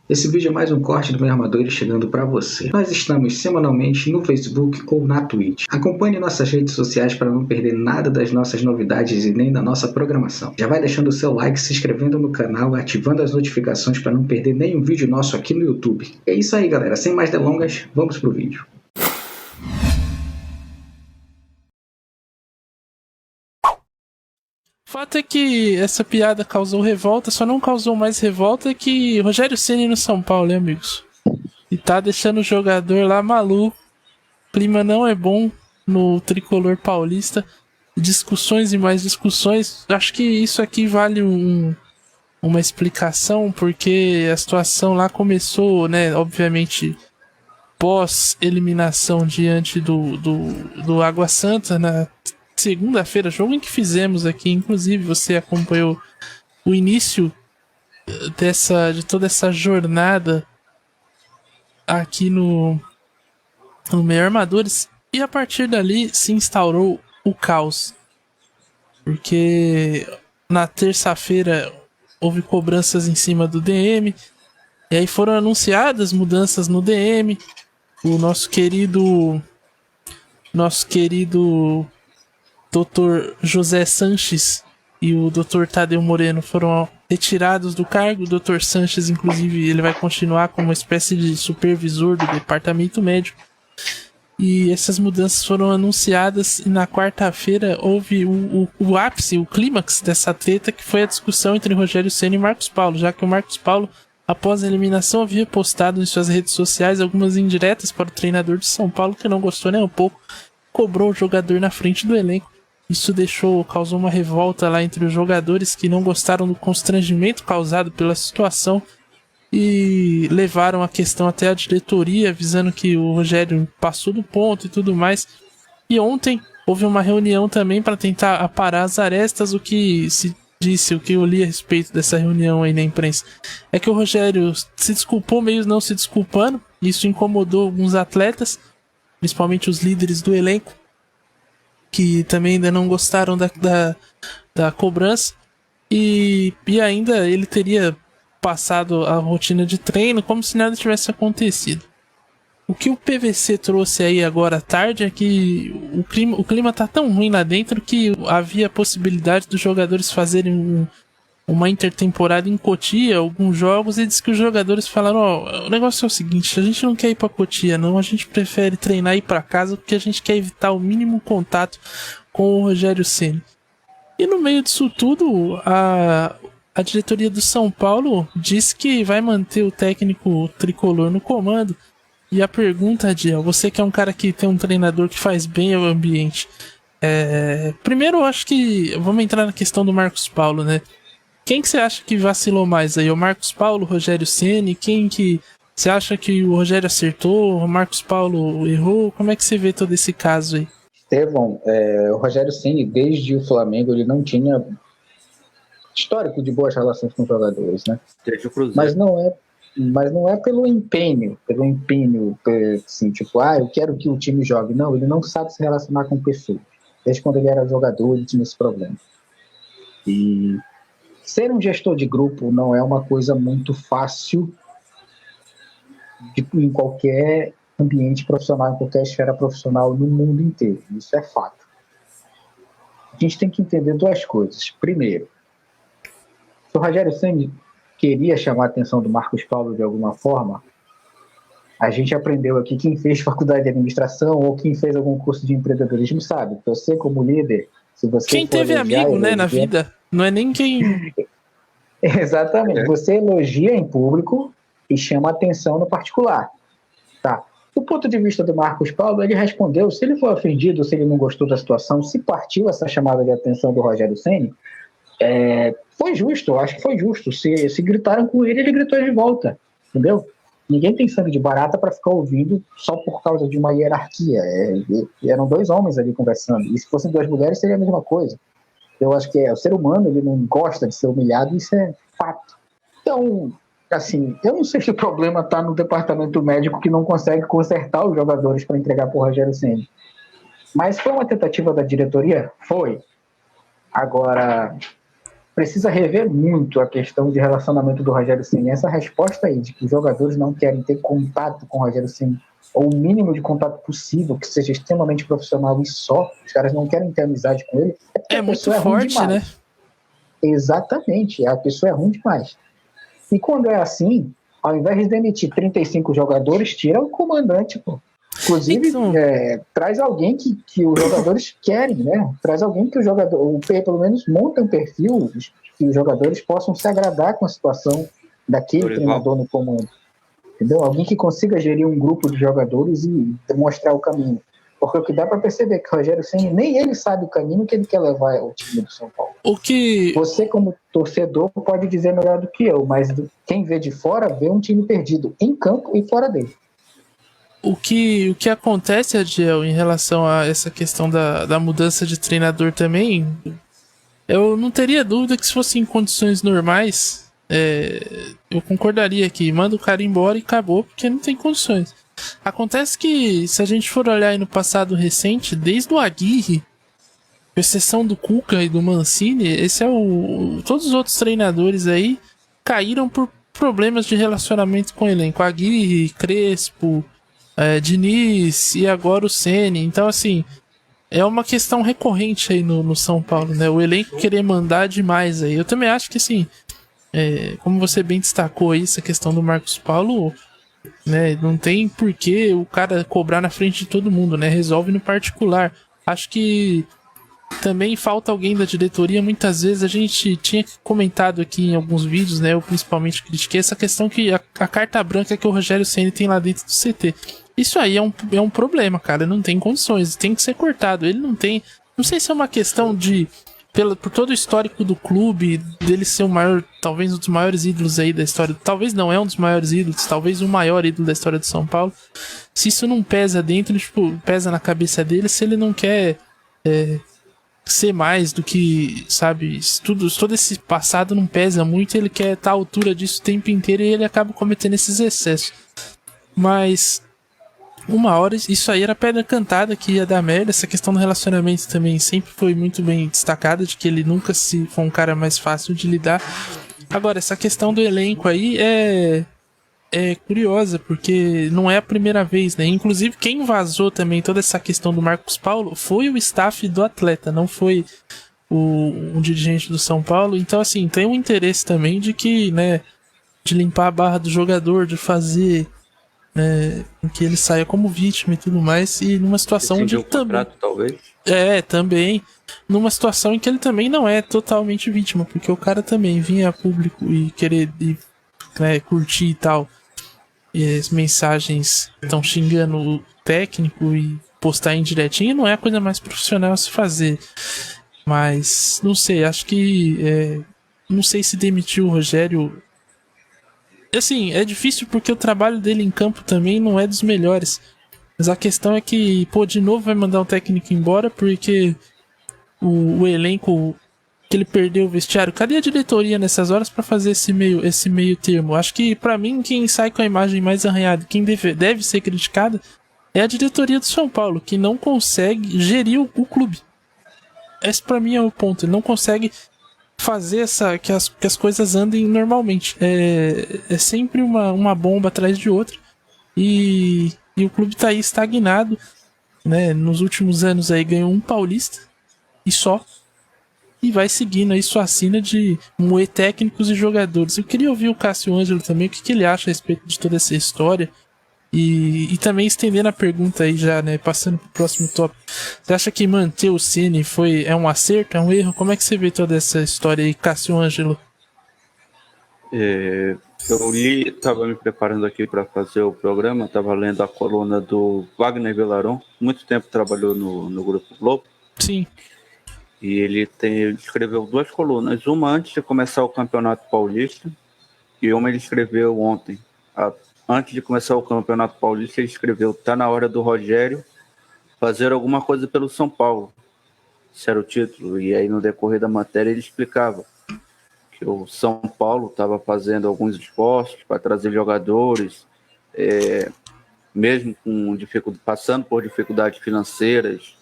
Esse vídeo é mais um corte do Meio Armadores chegando para você. Nós estamos semanalmente no Facebook ou na Twitch. Acompanhe nossas redes sociais para não perder nada das nossas novidades e nem da nossa programação. Já vai deixando o seu like, se inscrevendo no canal, ativando as notificações para não perder nenhum vídeo nosso aqui no YouTube. É isso aí, galera. Sem mais delongas, vamos pro vídeo. O fato é que essa piada causou revolta, só não causou mais revolta que Rogério Ceni no São Paulo, hein, amigos? E tá deixando o jogador lá maluco. O clima não é bom no tricolor paulista. Discussões e mais discussões. Acho que isso aqui vale uma explicação, porque a situação lá começou, né, obviamente, pós-eliminação diante do Água Santa, na segunda-feira, jogo em que fizemos aqui, inclusive você acompanhou o início de toda essa jornada aqui no Meio Armadores, e a partir dali se instaurou o caos, porque na terça-feira houve cobranças em cima do DM, e aí foram anunciadas mudanças no DM. O nosso querido Dr. José Sanches e o Dr. Tadeu Moreno foram retirados do cargo. O Dr. Sanches, inclusive, ele vai continuar como uma espécie de supervisor do departamento médico. E essas mudanças foram anunciadas, e na quarta-feira houve o ápice, o clímax dessa treta, que foi a discussão entre Rogério Ceni e Marcos Paulo, já que o Marcos Paulo, após a eliminação, havia postado em suas redes sociais algumas indiretas para o treinador de São Paulo, que não gostou nem um pouco, cobrou o jogador na frente do elenco. Isso causou uma revolta lá entre os jogadores, que não gostaram do constrangimento causado pela situação e levaram a questão até a diretoria, avisando que o Rogério passou do ponto e tudo mais. E ontem houve uma reunião também para tentar aparar as arestas. O que se disse, o que eu li a respeito dessa reunião aí na imprensa, é que o Rogério se desculpou meio não se desculpando. Isso incomodou alguns atletas, principalmente os líderes do elenco, que também ainda não gostaram da cobrança, e ainda ele teria passado a rotina de treino como se nada tivesse acontecido. O que o PVC trouxe aí agora à tarde é que o clima tá tão ruim lá dentro que havia possibilidade dos jogadores fazerem uma intertemporada em Cotia, alguns jogos, e diz que os jogadores falaram: o negócio é o seguinte, a gente não quer ir pra Cotia não, a gente prefere treinar e ir pra casa, porque a gente quer evitar o mínimo contato com o Rogério Ceni. E no meio disso tudo, a diretoria do São Paulo disse que vai manter o técnico tricolor no comando. E a pergunta, Diel, você que é um cara que tem um treinador que faz bem ao ambiente, primeiro eu acho que vamos entrar na questão do Marcos Paulo, né? Quem que você acha que vacilou mais aí? O Marcos Paulo, o Rogério Ceni? Quem que você acha que o Rogério acertou, o Marcos Paulo errou? Como é que você vê todo esse caso aí? Estevão, o Rogério Ceni, desde o Flamengo, ele não tinha histórico de boas relações com os jogadores, né? Mas não é pelo empenho, assim, tipo, eu quero que o time jogue. Não, ele não sabe se relacionar com pessoas. Desde quando ele era jogador, ele tinha esse problema. E ser um gestor de grupo não é uma coisa muito fácil em qualquer ambiente profissional, em qualquer esfera profissional no mundo inteiro. Isso é fato. A gente tem que entender duas coisas. Primeiro, se o Rogério Ceni queria chamar a atenção do Marcos Paulo de alguma forma, a gente aprendeu aqui, quem fez faculdade de administração ou quem fez algum curso de empreendedorismo sabe, você como líder, se você quem teve amigo, né, na vida, não é nem quem... Exatamente, você elogia em público e chama atenção no particular, tá? Do ponto de vista do Marcos Paulo, ele respondeu, se ele foi ofendido, se ele não gostou da situação, se partiu essa chamada de atenção do Rogério Ceni, foi justo, eu acho que foi justo. Se gritaram com ele, ele gritou de volta, entendeu? Ninguém tem sangue de barata para ficar ouvindo só por causa de uma hierarquia. Eram dois homens ali conversando, e se fossem duas mulheres seria a mesma coisa. Eu acho que o ser humano, ele não gosta de ser humilhado, isso é fato. Então, assim, eu não sei se o problema está no departamento médico, que não consegue consertar os jogadores para entregar para o Rogério Ceni. Mas foi uma tentativa da diretoria? Foi. Agora, precisa rever muito a questão de relacionamento do Rogério Ceni. Essa resposta aí de que os jogadores não querem ter contato com o Rogério Ceni, ou o mínimo de contato possível, que seja extremamente profissional e só, os caras não querem ter amizade com ele, é porque É a muito pessoa é ruim forte, demais. né? Exatamente, a pessoa é ruim demais. E quando é assim, ao invés de demitir 35 jogadores, tira o comandante, pô. Inclusive, Então, traz alguém que os jogadores querem, né? Traz alguém que pelo menos monta um perfil que os jogadores possam se agradar com a situação daquele treinador no comando. Entendeu? Alguém que consiga gerir um grupo de jogadores e mostrar o caminho. Porque o que dá para perceber é que o Rogério Ceni nem ele sabe o caminho que ele quer levar o time do São Paulo. Você, como torcedor, pode dizer melhor do que eu, mas quem vê de fora vê um time perdido em campo e fora dele. O que acontece, Adiel, em relação a essa questão da mudança de treinador também, eu não teria dúvida que se fosse em condições normais, eu concordaria que manda o cara embora e acabou, porque não tem condições. Acontece que, se a gente for olhar aí no passado recente, desde o Aguirre, com exceção do Cuca e do Mancini, todos os outros treinadores aí caíram por problemas de relacionamento com o elenco. Aguirre, Crespo, Diniz e agora o Ceni. Então, assim, é uma questão recorrente aí no São Paulo, né? O elenco querer mandar demais aí. Eu também acho que, assim, como você bem destacou aí, essa questão do Marcos Paulo, né? Não tem por que o cara cobrar na frente de todo mundo, né? Resolve no particular. Acho que também falta alguém da diretoria. Muitas vezes a gente tinha comentado aqui em alguns vídeos, né? Eu principalmente critiquei essa questão que a carta branca que o Rogério Ceni tem lá dentro do CT. Isso aí é um problema, cara. Não tem condições. Tem que ser cortado. Ele não tem... Não sei se é uma questão de... Por todo o histórico do clube, dele ser o maior... Talvez um dos maiores ídolos aí da história... Talvez não é um dos maiores ídolos. Talvez o maior ídolo da história de São Paulo. Se isso não pesa dentro, tipo, pesa na cabeça dele, se ele não quer... ser mais do que, sabe, todo esse passado não pesa muito, ele quer estar à altura disso o tempo inteiro e ele acaba cometendo esses excessos. Mas uma hora isso aí era pedra cantada que ia dar merda. Essa questão do relacionamento também sempre foi muito bem destacada, de que ele nunca foi um cara mais fácil de lidar. Agora, essa questão do elenco aí é curiosa, porque não é a primeira vez, né? Inclusive, quem vazou também toda essa questão do Marcos Paulo foi o staff do atleta, não foi um dirigente do São Paulo. Então, assim, tem um interesse também de que, né, de limpar a barra do jogador, de fazer, né, que ele saia como vítima e tudo mais, e numa situação onde ele contrato, talvez. Também. Numa situação em que ele também não é totalmente vítima, porque o cara também vinha a público e querer curtir e tal. E as mensagens estão xingando o técnico e postar indiretinho não é a coisa mais profissional a se fazer. Mas, não sei, acho que... não sei se demitir o Rogério... Assim, é difícil porque o trabalho dele em campo também não é dos melhores. Mas a questão é que, de novo vai mandar o técnico embora porque o elenco... que ele perdeu o vestiário. Cadê a diretoria nessas horas pra fazer esse meio termo? Acho que, pra mim, quem sai com a imagem mais arranhada, quem deve ser criticada, é a diretoria do São Paulo, que não consegue gerir o clube. Esse, pra mim, é o ponto. Ele não consegue fazer que as coisas andem normalmente. É sempre uma bomba atrás de outra. E o clube tá aí estagnado, né? Nos últimos anos aí ganhou um paulista e só. E vai seguindo aí sua sina de moer técnicos e jogadores. Eu queria ouvir o Cássio Ângelo também, o que ele acha a respeito de toda essa história. E também estendendo a pergunta aí já, né, passando pro próximo tópico. Você acha que manter o Ceni é um acerto, é um erro? Como é que você vê toda essa história aí, Cássio Ângelo? Eu estava me preparando aqui para fazer o programa, estava lendo a coluna do Wagner Velaron, muito tempo trabalhou no Grupo Globo. Sim. E ele escreveu 2 colunas, uma antes de começar o Campeonato Paulista e uma ele escreveu ontem. Antes de começar o Campeonato Paulista, ele escreveu: tá na hora do Rogério fazer alguma coisa pelo São Paulo. Esse era o título. E aí, no decorrer da matéria, ele explicava que o São Paulo estava fazendo alguns esforços para trazer jogadores, mesmo passando por dificuldades financeiras,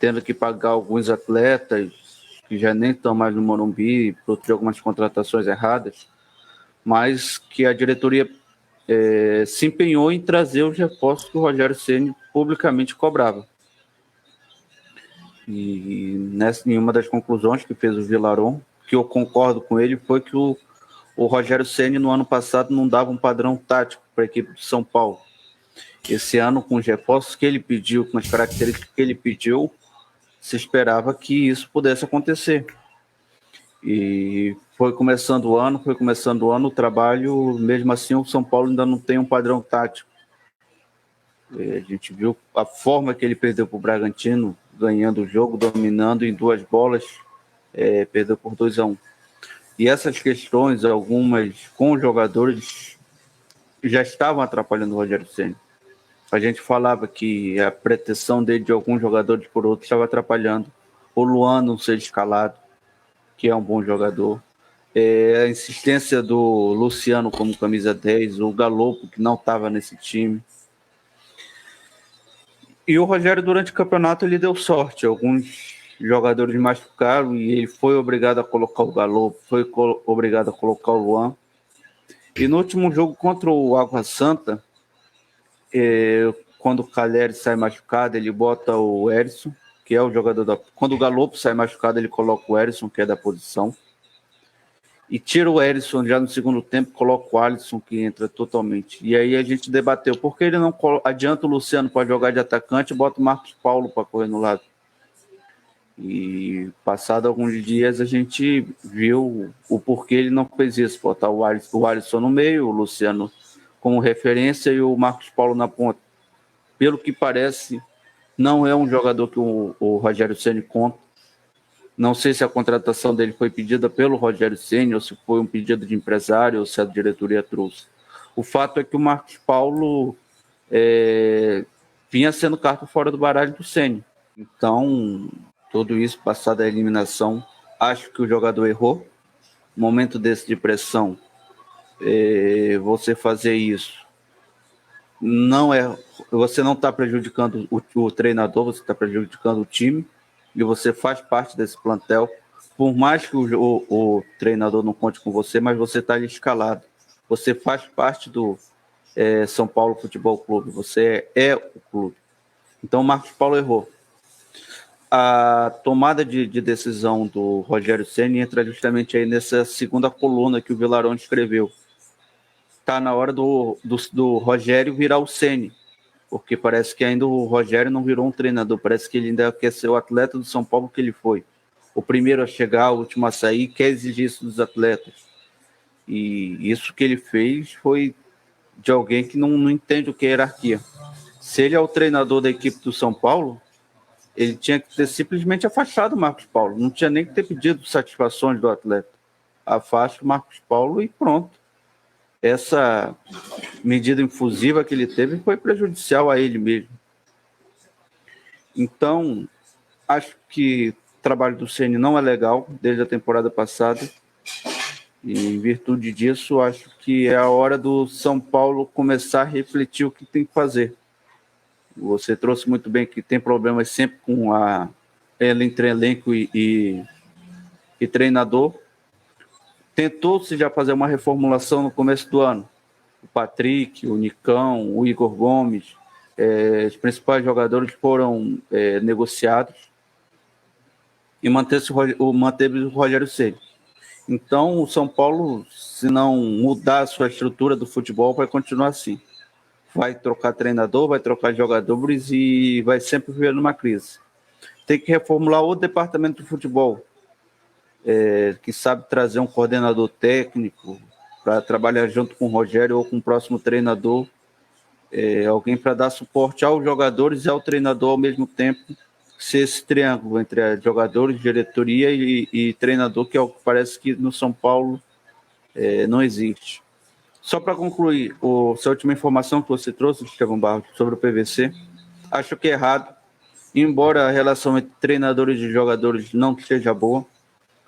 tendo que pagar alguns atletas que já nem estão mais no Morumbi, por ter algumas contratações erradas, mas que a diretoria se empenhou em trazer os reforços que o Rogério Ceni publicamente cobrava. E em uma das conclusões que fez o Vilarón, que eu concordo com ele, foi que o Rogério Ceni no ano passado não dava um padrão tático para a equipe de São Paulo. Esse ano, com os reforços que ele pediu, com as características que ele pediu, se esperava que isso pudesse acontecer. E foi começando o ano, o trabalho, mesmo assim o São Paulo ainda não tem um padrão tático. A gente viu a forma que ele perdeu para o Bragantino, ganhando o jogo, dominando em 2 bolas, perdeu por 2-1. E essas questões, algumas com os jogadores, já estavam atrapalhando o Rogério Ceni. A gente falava que a pretensão dele de alguns jogadores por outros estava atrapalhando. O Luan não ser escalado, que é um bom jogador. A insistência do Luciano como camisa 10, o Galopo, que não estava nesse time. E o Rogério, durante o campeonato, ele deu sorte. Alguns jogadores machucaram e ele foi obrigado a colocar o Galopo, foi obrigado a colocar o Luan. E no último jogo contra o Água Santa, quando o Calleri sai machucado, ele bota o Erisson, que é o jogador da... Quando o Galopo sai machucado, ele coloca o Erisson, que é da posição. E tira o Erisson já no segundo tempo, coloca o Alisson, que entra totalmente. E aí a gente debateu, por que ele não adianta o Luciano para jogar de atacante e bota o Marcos Paulo para correr no lado? E passado alguns dias a gente viu o porquê ele não fez isso, botar o Alisson no meio, o Luciano como referência e o Marcos Paulo na ponta. Pelo que parece, não é um jogador que o Rogério Ceni conta. Não sei se a contratação dele foi pedida pelo Rogério Ceni ou se foi um pedido de empresário ou se a diretoria trouxe. O fato é que o Marcos Paulo vinha sendo carta fora do baralho do Ceni. Então, tudo isso, passada a eliminação, acho que o jogador errou. Momento desse de pressão, você fazer isso, você não está prejudicando o treinador, você está prejudicando o time. E você faz parte desse plantel, por mais que o treinador não conte com você, mas você está ali escalado. Você faz parte do São Paulo Futebol Clube, você é o clube. Então o Marcos Paulo errou. A tomada de decisão do Rogério Ceni entra justamente aí nessa segunda coluna que o Vilarón escreveu. Está na hora do Rogério virar o Ceni. Porque parece que ainda o Rogério não virou um treinador, parece que ele ainda quer ser o atleta do São Paulo que ele foi. O primeiro a chegar, o último a sair, quer exigir isso dos atletas. E isso que ele fez foi de alguém que não entende o que é hierarquia. Se ele é o treinador da equipe do São Paulo, ele tinha que ter simplesmente afastado o Marcos Paulo, não tinha nem que ter pedido satisfações do atleta. Afasta o Marcos Paulo e pronto. Essa medida infusiva que ele teve foi prejudicial a ele mesmo. Então, acho que o trabalho do Ceni não é legal desde a temporada passada. E, em virtude disso, acho que é a hora do São Paulo começar a refletir o que tem que fazer. Você trouxe muito bem que tem problemas sempre com entre elenco e treinador. Tentou-se já fazer uma reformulação no começo do ano. O Patrick, o Nicão, o Igor Gomes, os principais jogadores foram negociados e manteve o Rogério Ceni. Então, o São Paulo, se não mudar a sua estrutura do futebol, vai continuar assim. Vai trocar treinador, vai trocar jogadores e vai sempre viver numa crise. Tem que reformular o departamento de futebol. Que sabe trazer um coordenador técnico para trabalhar junto com o Rogério ou com o próximo treinador, alguém para dar suporte aos jogadores e ao treinador ao mesmo tempo, ser esse triângulo entre jogadores, diretoria e treinador, que é o que parece que no São Paulo não existe. Só para concluir, essa última informação que você trouxe, Estevão Barros, sobre o PVC, acho que é errado, embora a relação entre treinadores e jogadores não seja boa.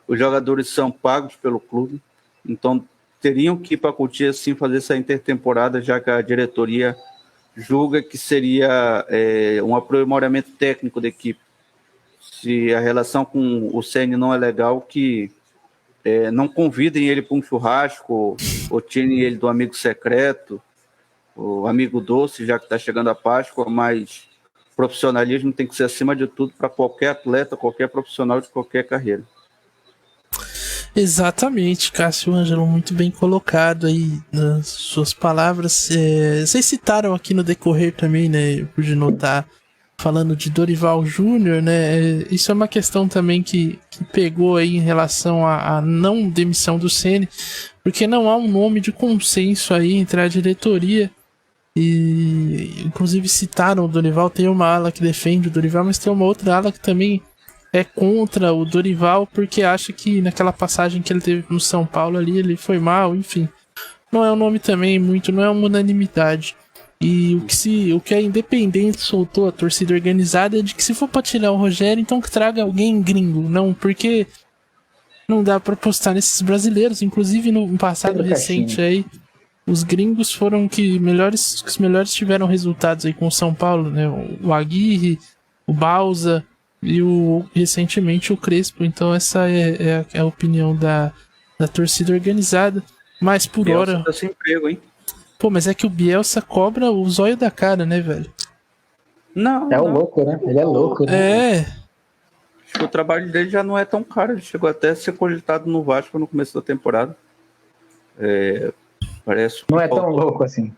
Os jogadores são pagos pelo clube, então teriam que ir para a Cotia sim fazer essa intertemporada, já que a diretoria julga que seria um aprimoramento técnico da equipe. Se a relação com o Ceni não é legal, que não convidem ele para um churrasco, ou tirem ele do amigo secreto, o amigo doce, já que está chegando a Páscoa, mas profissionalismo tem que ser acima de tudo para qualquer atleta, qualquer profissional de qualquer carreira. Exatamente, Cássio Ângelo, muito bem colocado aí nas suas palavras. Vocês citaram aqui no decorrer também, né, por de notar, falando de Dorival Júnior, né, isso é uma questão também que pegou aí em relação à não demissão do Ceni, porque não há um nome de consenso aí entre a diretoria e, inclusive, citaram o Dorival. Tem uma ala que defende o Dorival, mas tem uma outra ala que também é contra o Dorival, porque acha que naquela passagem que ele teve no São Paulo ali, ele foi mal, enfim. Não é um nome também muito, não é uma unanimidade. E o que a Independente soltou, a torcida organizada, é de que se for pra tirar o Rogério, então que traga alguém gringo. Não, porque não dá pra apostar nesses brasileiros. Inclusive no passado recente aí, os gringos foram que os melhores tiveram resultados aí com o São Paulo, né? O Aguirre, o Bausa e recentemente o Crespo. Então essa é a opinião da torcida organizada. Mas por Bielsa hora... tá sem emprego, hein? Pô, mas é que o Bielsa cobra o zóio da cara, né, velho? Não. É o louco, né? Ele é louco, né? É. Acho que o trabalho dele já não é tão caro. Ele chegou até a ser cogitado no Vasco no começo da temporada. Parece não é tão louco assim.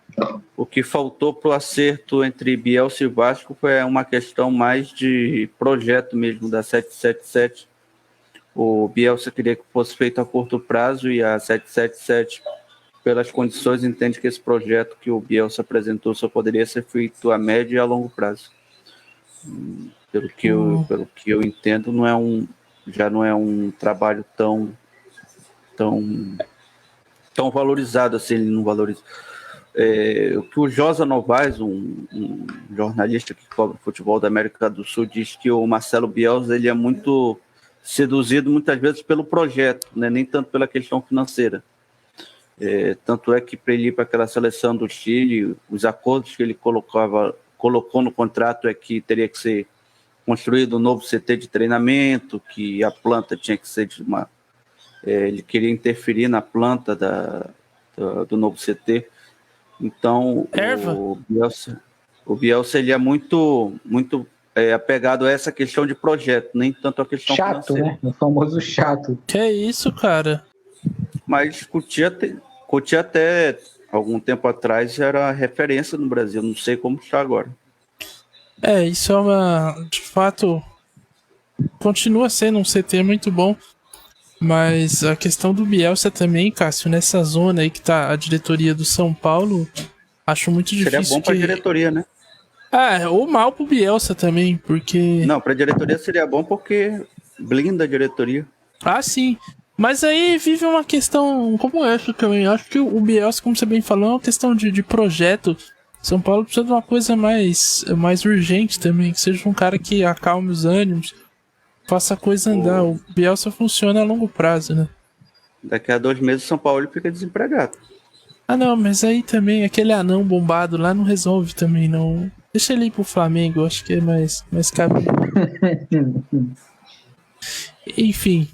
O que faltou pro acerto entre Bielsa e Vasco foi uma questão mais de projeto mesmo, da 777. O Bielsa queria que fosse feito a curto prazo e a 777, pelas condições, entende que esse projeto que o Bielsa apresentou só poderia ser feito a médio e a longo prazo. Pelo que eu entendo, já não é um trabalho tão valorizado assim. Ele não valoriza. O que o Josa Novaes, um jornalista que cobre futebol da América do Sul, diz que o Marcelo Bielsa ele é muito seduzido muitas vezes pelo projeto, né? Nem tanto pela questão financeira. Tanto é que para ele ir para aquela seleção do Chile, os acordos que ele colocou no contrato é que teria que ser construído um novo CT de treinamento, que a planta tinha que ser de uma... ele queria interferir na planta do novo CT. Então, o Bielsa ele é muito apegado a essa questão de projeto, nem tanto a questão chato, financeira. Né? O famoso chato. Que é isso, cara? Mas Cotia até algum tempo atrás era referência no Brasil, não sei como está agora. Isso é de fato, continua sendo um CT muito bom, mas a questão do Bielsa também, Cássio, nessa zona aí que tá a diretoria do São Paulo, acho muito difícil. Seria bom pra diretoria, né? Ou mal pro Bielsa também, porque... Não, pra diretoria seria bom porque blinda a diretoria. Sim. Mas aí vive uma questão como essa também. Acho que o Bielsa, como você bem falou, é uma questão de projeto. São Paulo precisa de uma coisa mais urgente também, que seja um cara que acalme os ânimos, faça a coisa andar. O Bielsa funciona a longo prazo, né? Daqui a 2 meses o São Paulo fica desempregado. Não, mas aí também aquele anão bombado lá não resolve também, não. Deixa ele ir pro Flamengo, acho que é mais cabível. Enfim,